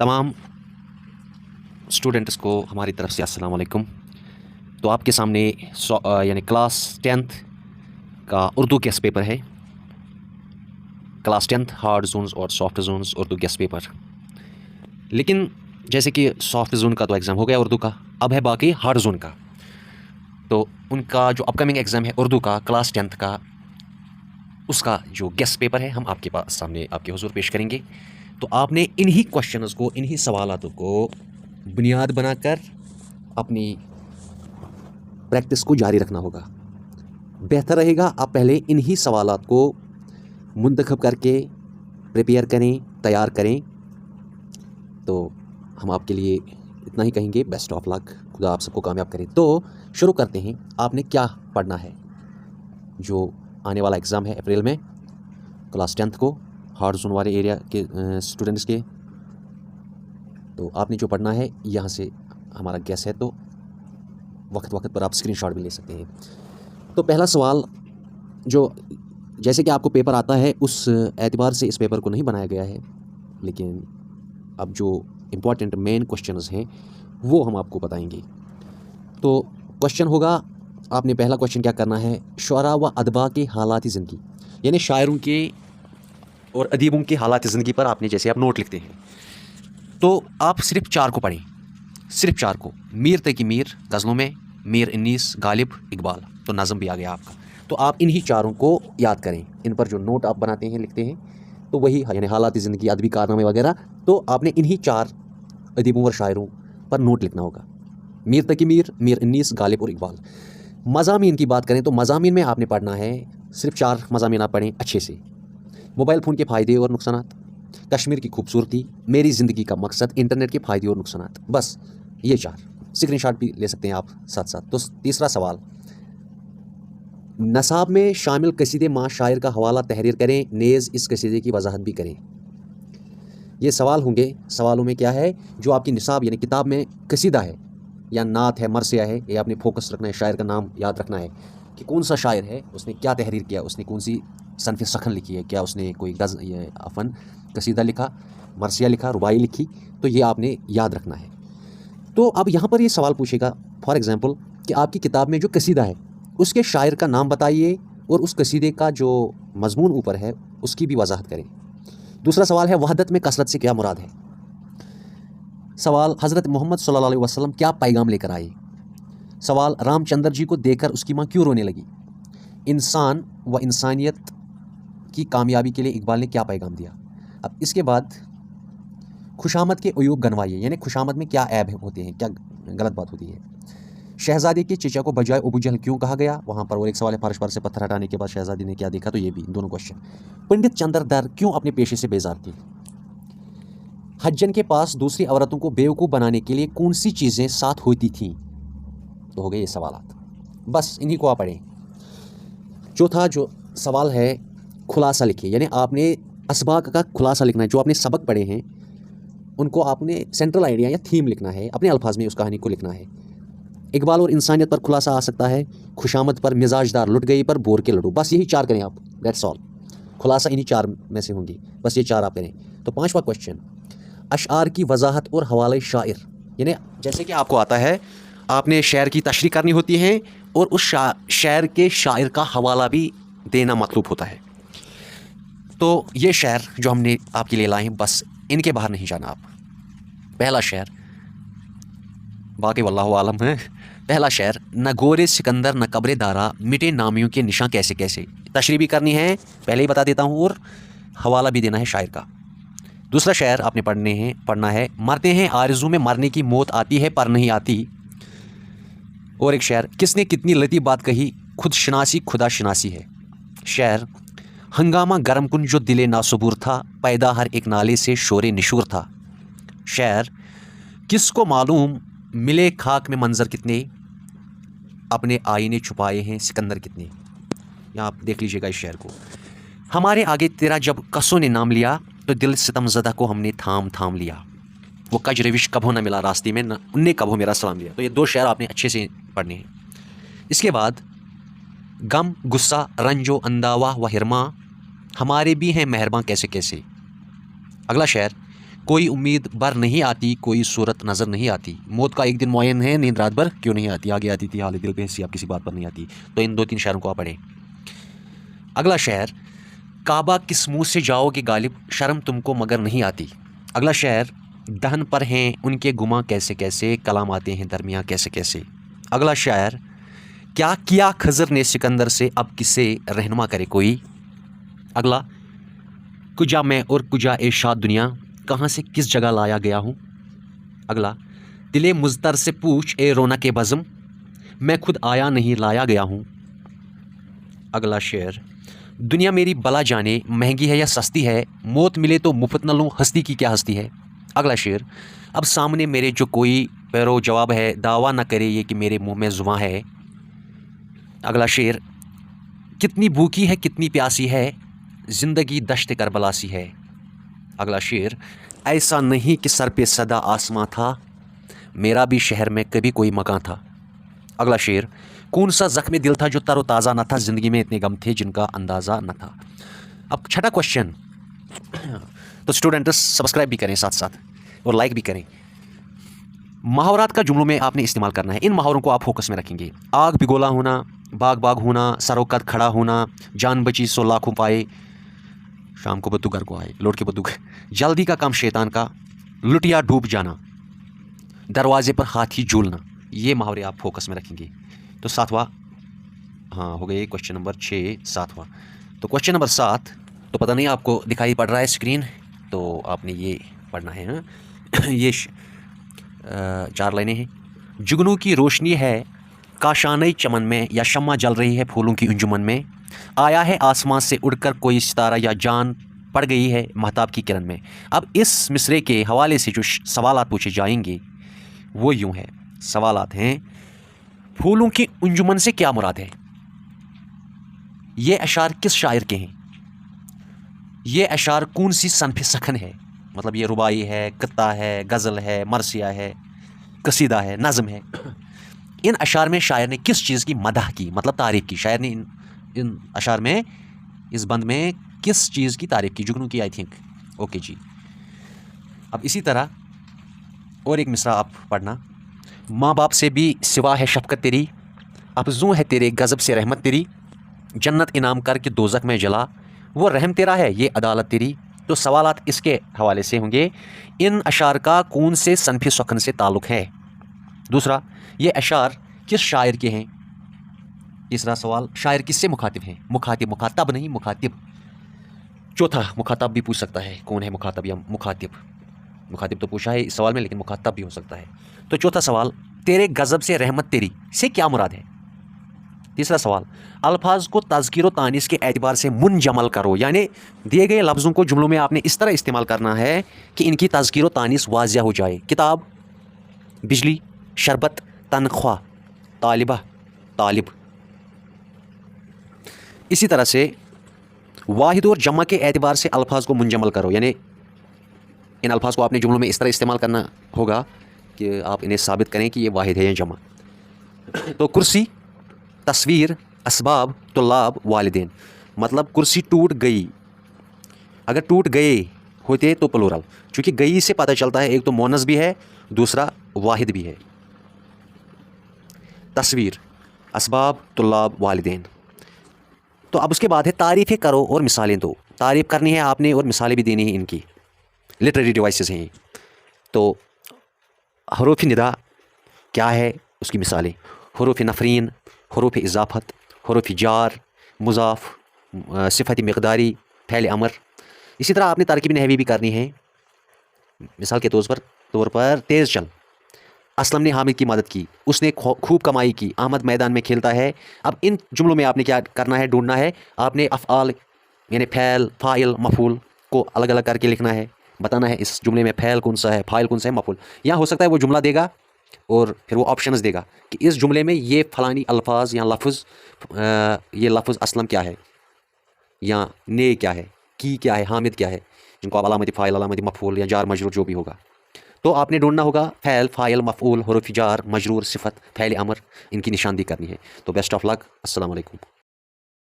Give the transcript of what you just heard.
तमाम स्टूडेंट्स को हमारी तरफ से अस्सलाम वालेकुम। तो आपके सामने यानी क्लास 10th का उर्दू गेस्ट पेपर है। क्लास 10th हार्ड जोन्स और soft zones Urdu guess paper. लेकिन जैसे कि सॉफ्ट जोन का तो एग्ज़ाम हो गया उर्दू का, अब है बाकी हार्ड जोन का। तो उनका जो अपकमिंग एग्ज़ाम है उर्दू का क्लास 10th का, उसका जो गेस्ट पेपर है हम आपके पास सामने आपके हुजूर पेश करेंगे। तो आपने इन्हीं क्वेश्चंस को, इन्हीं सवालातों को बुनियाद बनाकर अपनी प्रैक्टिस को जारी रखना होगा। बेहतर रहेगा आप पहले इन्हीं सवालात को मुंतखब करके प्रिपेयर करें, तैयार करें। तो हम आपके लिए इतना ही कहेंगे, बेस्ट ऑफ लक, खुदा आप सबको कामयाब करें। तो शुरू करते हैं। आपने क्या पढ़ना है? जो आने वाला एग्ज़ाम है अप्रैल में क्लास 10th को, हार्ड जोन वाले एरिया के स्टूडेंट्स के, तो आपने जो पढ़ना है यहाँ से हमारा गैस है, तो वक्त वक्त पर आप स्क्रीनशॉट भी ले सकते हैं। तो पहला सवाल, जो जैसे कि आपको पेपर आता है उस एतबार से इस पेपर को नहीं बनाया गया है, लेकिन अब जो इम्पॉर्टेंट मेन क्वेश्चंस हैं वो हम आपको बताएंगे। तो क्वेश्चन होगा, आपने पहला क्वेश्चन क्या करना है, शुअरा व अदबा के हालात ज़िंदगी, यानी शायरों के और अदीबों के हालात ज़िंदगी पर आपने जैसे आप नोट लिखते हैं, तो आप सिर्फ 4 को पढ़ें, सिर्फ 4 को। मीर तकी मीर गज़लों में, मीर इन्नीस, गालिब, इकबाल, तो नज़म भी आ गया आपका। तो आप इन्हीं चारों को याद करें। इन पर जो नोट आप बनाते हैं, लिखते हैं, तो वही यानी हालात ज़िंदगी, अदबी कारनामे वगैरह, तो आपने इन्हीं 4 अदीबों और शायरों पर नोट लिखना होगा। मीर तकी मीर, मीर इन्नीस, गालिब और इकबाल। मज़ामीन की बात करें तो मज़ामीन में आपने पढ़ना है, सिर्फ 4 मज़ामीन आप पढ़ें अच्छे से। मोबाइल फ़ोन के फ़ायदे और नुकसानात, कश्मीर की खूबसूरती, मेरी ज़िंदगी का मकसद, इंटरनेट के फ़ायदे और नुकसानात, बस ये 4। स्क्रीनशॉट भी ले सकते हैं आप साथ साथ। तो तीसरा सवाल, नसाब में शामिल कसीदे माँ शायर का हवाला तहरीर करें, नेज़ इस कसीदे की वजाहत भी करें। ये सवाल होंगे। सवालों में क्या है, जो आपकी निसाब यानी किताब में कसीदा है या नात है, मरसिया है, ये आपने फोकस रखना है, शायर का नाम याद रखना है कि कौन सा शायर है, उसने क्या तहरीर किया, उसने कौन सी सनफ़ सखन लिखी है, क्या उसने कोई अफ़न कसीदा लिखा, मरसिया लिखा, रुबाई लिखी, तो ये आपने याद रखना है। तो अब यहाँ पर ये सवाल पूछेगा फॉर एग्ज़ाम्पल कि आपकी किताब में जो कसीदा है उसके शायर का नाम बताइए और उस कसीदे का जो मज़मून ऊपर है उसकी भी वजाहत करें। दूसरा सवाल है, वहदत में कसरत से क्या मुराद है? सवाल, हज़रत मोहम्मद सल्लल्लाहु अलैहि वसल्लम क्या पैगाम लेकर आए? सवाल, रामचंद्र जी को देखकर उसकी माँ क्यों रोने लगी? इंसान व इंसानियत की कामयाबी के लिए इकबाल ने क्या पैगाम दिया? अब इसके बाद खुशामद के अयूब गनवाइए, यानी खुशामद में क्या ऐब होते हैं, क्या गलत बात होती है? शहजादे के चचा को बजाय अबू जहल क्यों कहा गया? वहाँ पर और एक सवाल है, फर्श पर से पत्थर हटाने के बाद शहजादी ने क्या देखा? तो ये भी दोनों क्वेश्चन। पंडित चंद्रदर क्यों अपने पेशे से बेजार थे? हज्जन के पास दूसरी औरतों को बेवकूफ़ बनाने के लिए कौन सी चीज़ें साथ होती थीं? तो हो गए ये सवालात, बस इन्हीं को आप पढ़ें। चौथा जो सवाल है, खुलासा लिखिए, यानी आपने असबाक का खुलासा लिखना है। जो आपने सबक पढ़े हैं उनको आपने सेंट्रल आइडिया या थीम लिखना है, अपने अल्फाज में उस कहानी को लिखना है। इकबाल और इंसानियत पर खुलासा आ सकता है, खुशामद पर, मिजाजदार लुट गई पर, बोर के लड्डू, बस यही 4 करें आप, दैट्स ऑल। खुलासा इन्हीं 4 में से होंगी, बस ये 4 आप करें। तो 5वां क्वेश्चन, अशआर की वजाहत और हवाले शायर, यानी जैसे कि आपको आता है, आपने शायर की तशरीह करनी होती है और उस शायर के शायर का हवाला भी देना मतलूब होता है। तो ये शायर जो हमने आपके लिए लाए हैं, बस इनके बाहर नहीं जाना आप। पहला शायर, बाकी वल्लाहु आलम है। पहला शायर, न गोरे सिकंदर न कब्रे दारा, मिटे नामियों के निशान कैसे कैसे। तशरीह भी करनी है, पहले ही बता देता हूँ, और हवाला भी देना है शायर का। दूसरा शायर आपने पढ़ना है, मरते हैं आरज़ू में मरने की मौत आती है पर नहीं आती। और एक शायर, किसने कितनी लतीफ़ बात कही, खुद शनासी खुदा शनासी है। शायर, हंगामा गरम कुन जो दिले नासबूर था, पैदा हर एक नाले से शोरे निशूर था। शायर, किसको मालूम मिले खाक में मंजर कितने, अपने आईने छुपाए हैं सिकंदर कितने। यहाँ आप देख लीजिएगा इस शायर को। हमारे आगे तेरा जब कसों ने नाम लिया, तो दिल सितमज़दा को हमने थाम थाम लिया। वो कज रविश कभो न मिला रास्ते में, न उनने कभो मेरा सलाम लिया। तो ये 2 शायर आपने अच्छे से पढ़ने हैं। इसके बाद, गम गुस्सा रंजो अंदावा व हिरमा, हमारे भी हैं मेहरबान कैसे कैसे। अगला शायर, कोई उम्मीद भर नहीं आती, कोई सूरत नज़र नहीं आती, मौत का एक दिन मुअय्यन है, नींद रात भर क्यों नहीं आती। आगे आती थी हाल दिल बेहसी अब किसी बात पर नहीं आती। तो इन 2-3 शायरों को आप पढ़ें। अगला शेर, काबा किस मुँह से जाओगे गालिब, शर्म तुमको मगर नहीं आती। अगला शेर, दहन पर हैं उनके गुमा कैसे कैसे, कलाम आते हैं दरमियाँ कैसे कैसे। अगला शायर, क्या किया खज़र ने सिकंदर से, अब किसे रहनुमा करे कोई। अगला, कुजा मैं और कुजा ए शाद दुनिया, कहाँ से किस जगह लाया गया हूँ। अगला, दिले मुज़तर से पूछ ए रोना के बज़म, मैं खुद आया नहीं लाया गया हूँ। अगला शेर, दुनिया मेरी बला जाने महंगी है या सस्ती है, मौत मिले तो मुफ्त न लूँ, हस्ती की क्या हस्ती है। अगला शेर, अब सामने मेरे जो कोई पैरो जवाब है, दावा न करे ये कि मेरे मुंह में जुबां है। अगला शेर, कितनी भूखी है कितनी प्यासी है, ज़िंदगी दश्त करबला सी है। अगला शेर, ऐसा नहीं कि सर पे सदा आसमां था, मेरा भी शहर में कभी कोई मकान था। अगला शेर, कौन सा ज़ख्म दिल था जो तरो ताज़ा न था, ज़िंदगी में इतने गम थे जिनका अंदाज़ा न था। अब छठा क्वेश्चन, तो स्टूडेंट्स सब्सक्राइब भी करें साथ साथ और लाइक भी करें। मुहावरात का जुमलों में आपने इस्तेमाल करना है। इन मुहावरों को आप फोकस में रखेंगे। आग पिघोला होना, बाग बाग होना, सरोकत खड़ा होना, जान बची सो लाखों पाए, शाम को बद्दू घर को आए, लौट के बद्दू घर, जल्दी का काम शैतान का, लुटिया डूब जाना, दरवाजे पर हाथी झूलना। ये मुहावरे आप फोकस में रखेंगे। तो सातवां, हाँ हो गए क्वेश्चन नंबर 6, सातवां। तो क्वेश्चन नंबर 7, तो पता नहीं आपको दिखाई पड़ रहा है स्क्रीन, तो आपने ये पढ़ना है। हाँ ये 4 लाइनें हैं। जुगनू की रोशनी है काशानई चमन में, या शम्मा जल रही है फूलों की अंजुमन में, आया है आसमां से उड़कर कोई सितारा, या जान पड़ गई है महताब की किरण में। अब इस मिसरे के हवाले से जो सवालात पूछे जाएंगे वो यूँ है। सवालात हैं, फूलों की अंजुमन से क्या मुराद है, ये अशार किस शायर के हैं, ये अशार कौन सी सनफ़ सखन है, मतलब ये रुबाई है, कत्ता है, गज़ल है, मरसिया है, कसीदा है, नज़म है। इन अशार में शायर ने किस चीज़ की मदह की, मतलब तारीफ़ की। शायर ने इन अशार में, इस बंद में किस चीज़ की तारीफ़ की, जुगनू की आई थिंक। ओके जी। अब इसी तरह और एक मिसरा आप पढ़ना। माँ बाप से भी सिवा है शफ़क़त तेरी, अफ़ज़ू है तेरे गज़ब से रहमत तेरी, जन्नत इनाम करके दोज़ख में जला, वो रहम तेरा है ये अदालत तेरी। तो सवालात इसके हवाले से होंगे, इन अशार का कौन से सनफ़ सखन से ताल्लुक़ है। दूसरा, ये अशार किस शायर के हैं। तीसरा सवाल, शायर किससे मुखातिब हैं, मुखातिब, मुखातब नहीं, मुखातिब। चौथा, मुखातब भी पूछ सकता है, कौन है मुखातब या मुखातिब। मुखातिब तो पूछा है इस सवाल में, लेकिन मुखातब भी हो सकता है। तो चौथा सवाल, तेरे गज़ब से रहमत तेरी से क्या मुराद है। तीसरा सवाल, अल्फाज को तज़कीर व तानीस के एतबार से मुनजमल करो, यानी दिए गए लफ्ज़ों को जुमलों में आपने इस तरह इस्तेमाल करना है कि इनकी तज़कीर व तानीस वाज़िया हो जाए। किताब, बिजली, शरबत, तनख्वाह, तालिबा, तालिब। इसी तरह से वाहिद और जमा के एतबार से अल्फाज को मुनजमल करो, यानी इन अल्फाज को आपने जुमलों में इस तरह इस्तेमाल करना होगा कि आप इन्हें साबित करें कि ये वाहिद है या जमा। तो कुर्सी, तस्वीर, असबाब, तुल्लाब, वालिदैन। मतलब कुर्सी टूट गई, अगर टूट गए होते तो प्लूरल, चूँकि गई से पता चलता है एक तो मोनस भी है, दूसरा वाहिद भी है। तस्वीर, असबाब, तुल्लाब, वालिदैन। तो अब उसके बाद है तारीफ़ें करो और मिसालें दो। तारीफ़ करनी है आपने और मिसालें भी देनी है इनकी, लिटरेरी डिवाइसेस हैं। तो हरूफ निदा क्या है, उसकी मिसालें, हरूफ नफरीन, हरूफ इजाफ़त, हरूफ जार, मुज़ाफ़, सिफ़त मिक़दारी, फ़ैल अमर। इसी तरह आपने तरकीब नहवी भी करनी है। मिसाल के तौर पर तेज़ चल, असलम ने हामिद की मदद की, उसने खूब कमाई की, अहमद मैदान में खेलता है। अब इन जुमलों में आपने क्या करना है, ढूंढना है। आपने अफ़आल यानी फ़ैल, फ़ाइल, मफ़ूल को अलग अलग करके लिखना है, बताना है इस जुमले में फ़ैल कौन सा है, फ़ाइल कौन सा है, मफ़ूल। या हो सकता है वो जुमला देगा और फिर वो ऑप्शंस देगा कि इस जुमले में ये फ़लानी अल्फाज या लफ्ज़, ये लफ्ज़ असलम क्या है, या ने क्या है, की क्या है, हामिद क्या है, जिनको आप अलामती फ़ाइल, अलामती मफ़ूल या जार मजरूर जो भी होगा। तो आपने ढूंढना होगा फ़ैल, फ़ाइल, मफ़ऊल, हुरूफ़ जार, मजरूर, सिफ़त, फ़ैल अमर, इनकी निशानदी करनी है। तो बेस्ट ऑफ लक, अस्सलाम वालेकुम।